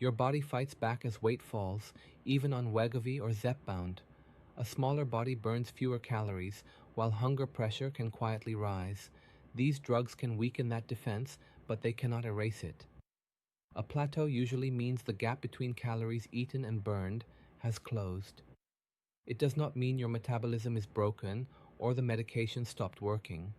Your body fights back as weight falls, even on Wegovy or Zepbound. A smaller body burns fewer calories, while hunger pressure can quietly rise. These drugs can weaken that defense, but they cannot erase it. A plateau usually means the gap between calories eaten and burned has closed. It does not mean your metabolism is broken or the medication stopped working.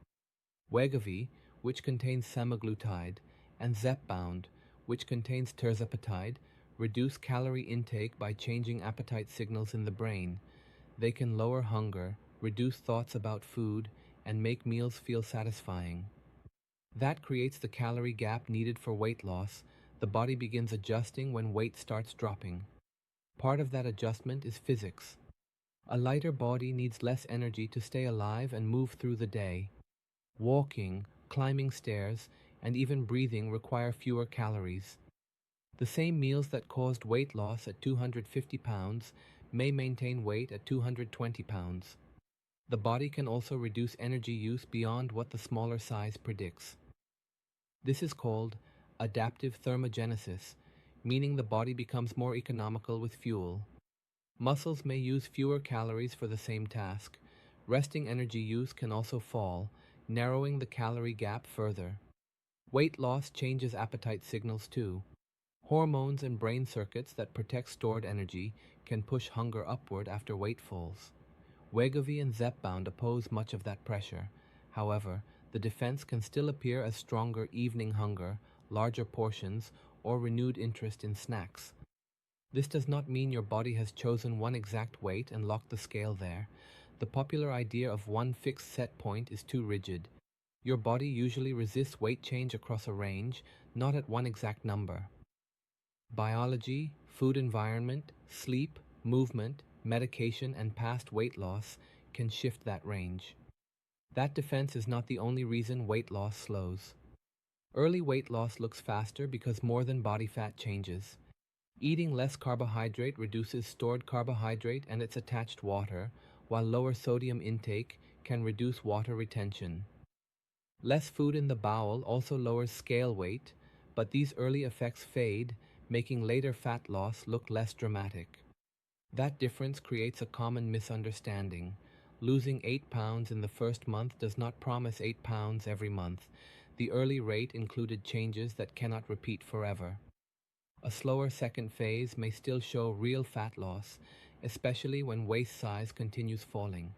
Wegovy, which contains semaglutide, and Zepbound, which contains Tirzepatide, reduce calorie intake by changing appetite signals in the brain. They can lower hunger, reduce thoughts about food, and make meals feel satisfying. That creates the calorie gap needed for weight loss. The body begins adjusting when weight starts dropping. Part of that adjustment is physics. A lighter body needs less energy to stay alive and move through the day. Walking, climbing stairs, and even breathing require fewer calories. The same meals that caused weight loss at 250 pounds may maintain weight at 220 pounds. The body can also reduce energy use beyond what the smaller size predicts. This is called adaptive thermogenesis, meaning the body becomes more economical with fuel. Muscles may use fewer calories for the same task. Resting energy use can also fall, narrowing the calorie gap further. Weight loss changes appetite signals too. Hormones and brain circuits that protect stored energy can push hunger upward after weight falls. Wegovy and Zepbound oppose much of that pressure. However, the defense can still appear as stronger evening hunger, larger portions, or renewed interest in snacks. This does not mean your body has chosen one exact weight and locked the scale there. The popular idea of one fixed set point is too rigid. Your body usually resists weight change across a range, not at one exact number. Biology, food environment, sleep, movement, medication, and past weight loss can shift that range. That defense is not the only reason weight loss slows. Early weight loss looks faster because more than body fat changes. Eating less carbohydrate reduces stored carbohydrate and its attached water, while lower sodium intake can reduce water retention. Less food in the bowel also lowers scale weight, but these early effects fade, making later fat loss look less dramatic. That difference creates a common misunderstanding. Losing 8 pounds in the first month does not promise 8 pounds every month. The early rate included changes that cannot repeat forever. A slower second phase may still show real fat loss, especially when waist size continues falling.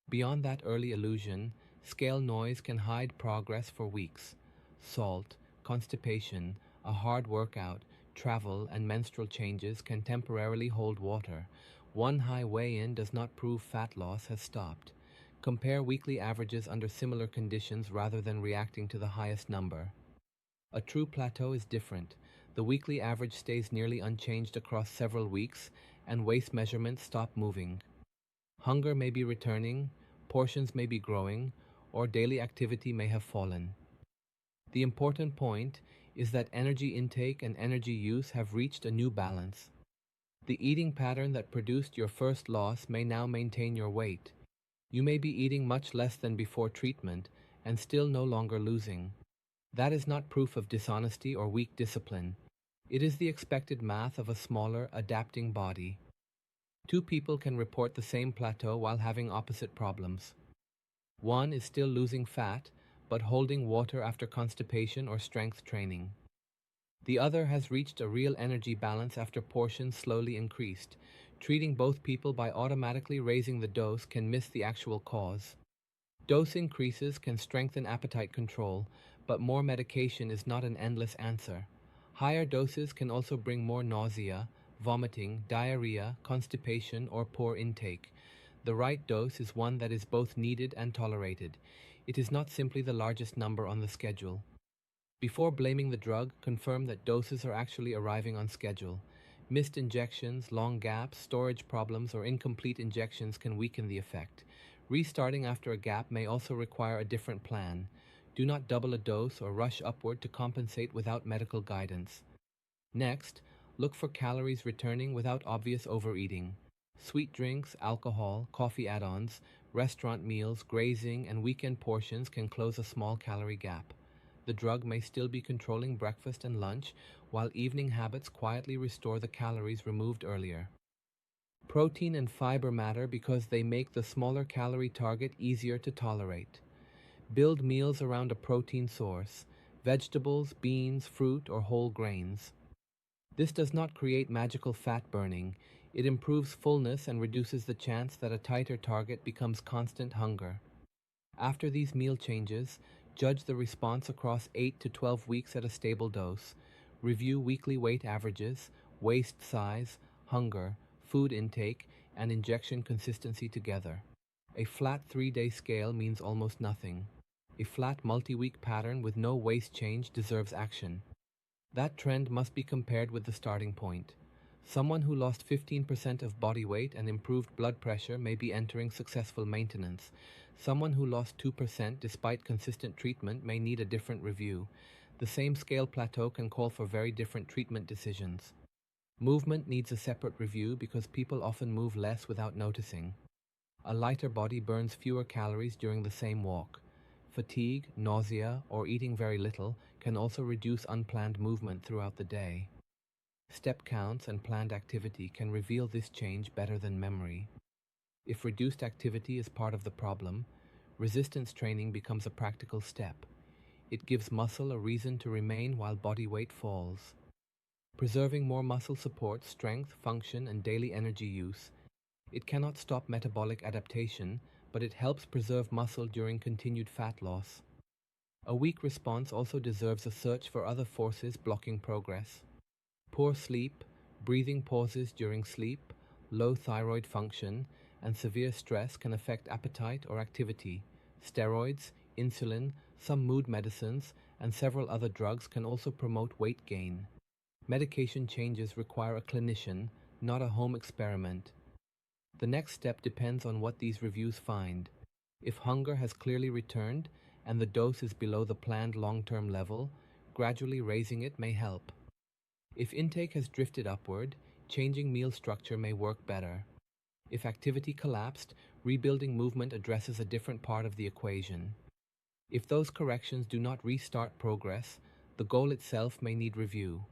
Beyond that early illusion, scale noise can hide progress for weeks. Salt, constipation, a hard workout, travel, and menstrual changes can temporarily hold water. One high weigh-in does not prove fat loss has stopped. Compare weekly averages under similar conditions rather than reacting to the highest number. A true plateau is different. The weekly average stays nearly unchanged across several weeks, and waist measurements stop moving. Hunger may be returning, portions may be growing, or daily activity may have fallen. The important point is that energy intake and energy use have reached a new balance. The eating pattern that produced your first loss may now maintain your weight. You may be eating much less than before treatment and still no longer losing. That is not proof of dishonesty or weak discipline. It is the expected math of a smaller, adapting body. Two people can report the same plateau while having opposite problems. One is still losing fat, but holding water after constipation or strength training. The other has reached a real energy balance after portions slowly increased. Treating both people by automatically raising the dose can miss the actual cause. Dose increases can strengthen appetite control, but more medication is not an endless answer. Higher doses can also bring more nausea, vomiting, diarrhea, constipation, or poor intake. The right dose is one that is both needed and tolerated. It is not simply the largest number on the schedule. Before blaming the drug, confirm that doses are actually arriving on schedule. Missed injections, long gaps, storage problems, or incomplete injections can weaken the effect. Restarting after a gap may also require a different plan. Do not double a dose or rush upward to compensate without medical guidance. Next, look for calories returning without obvious overeating. Sweet drinks, alcohol, coffee add-ons, restaurant meals, grazing, and weekend portions can close a small calorie gap. the drug may still be controlling breakfast and lunch, while evening habits quietly restore the calories removed earlier. Protein and fiber matter because they make the smaller calorie target easier to tolerate. Build meals around a protein source: vegetables, beans, fruit, or whole grains. This does not create magical fat burning. It improves fullness and reduces the chance that a tighter target becomes constant hunger. After these meal changes, judge the response across 8 to 12 weeks at a stable dose. Review weekly weight averages, waist size, hunger, food intake, and injection consistency together. A flat 3-day scale means almost nothing. A flat multi-week pattern with no waist change deserves action. That trend must be compared with the starting point. Someone who lost 15% of body weight and improved blood pressure may be entering successful maintenance. Someone who lost 2% despite consistent treatment may need a different review. The same scale plateau can call for very different treatment decisions. Movement needs a separate review because people often move less without noticing. A lighter body burns fewer calories during the same walk. Fatigue, nausea, or eating very little can also reduce unplanned movement throughout the day. Step counts and planned activity can reveal this change better than memory. If reduced activity is part of the problem, resistance training becomes a practical step. It gives muscle a reason to remain while body weight falls. Preserving more muscle supports strength, function, and daily energy use. It cannot stop metabolic adaptation, but it helps preserve muscle during continued fat loss. A weak response also deserves a search for other forces blocking progress. Poor sleep, breathing pauses during sleep, low thyroid function, and severe stress can affect appetite or activity. Steroids, insulin, some mood medicines, and several other drugs can also promote weight gain. Medication changes require a clinician, not a home experiment. The next step depends on what these reviews find. If hunger has clearly returned and the dose is below the planned long-term level, gradually raising it may help. If intake has drifted upward, changing meal structure may work better. If activity collapsed, rebuilding movement addresses a different part of the equation. If those corrections do not restart progress, the goal itself may need review.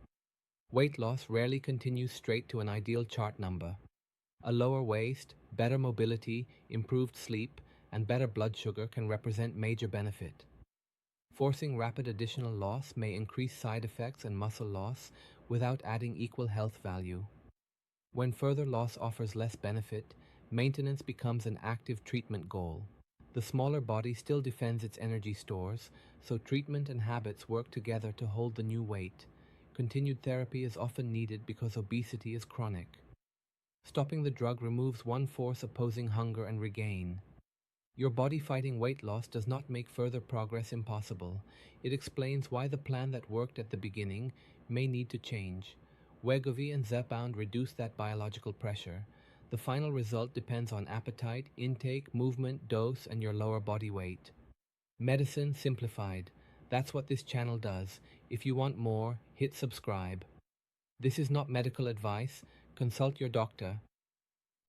Weight loss rarely continues straight to an ideal chart number. A lower waist, better mobility, improved sleep, and better blood sugar can represent major benefit. Forcing rapid additional loss may increase side effects and muscle loss without adding equal health value. When further loss offers less benefit, maintenance becomes an active treatment goal. The smaller body still defends its energy stores, so treatment and habits work together to hold the new weight. Continued therapy is often needed because obesity is chronic. Stopping the drug removes one force opposing hunger and regain. Your body fighting weight loss does not make further progress impossible. It explains why the plan that worked at the beginning may need to change. Wegovy and Zepbound reduce that biological pressure. The final result depends on appetite, intake, movement, dose, and your lower body weight. Medicine simplified. That's what this channel does. If you want more, hit subscribe. This is not medical advice. Consult your doctor.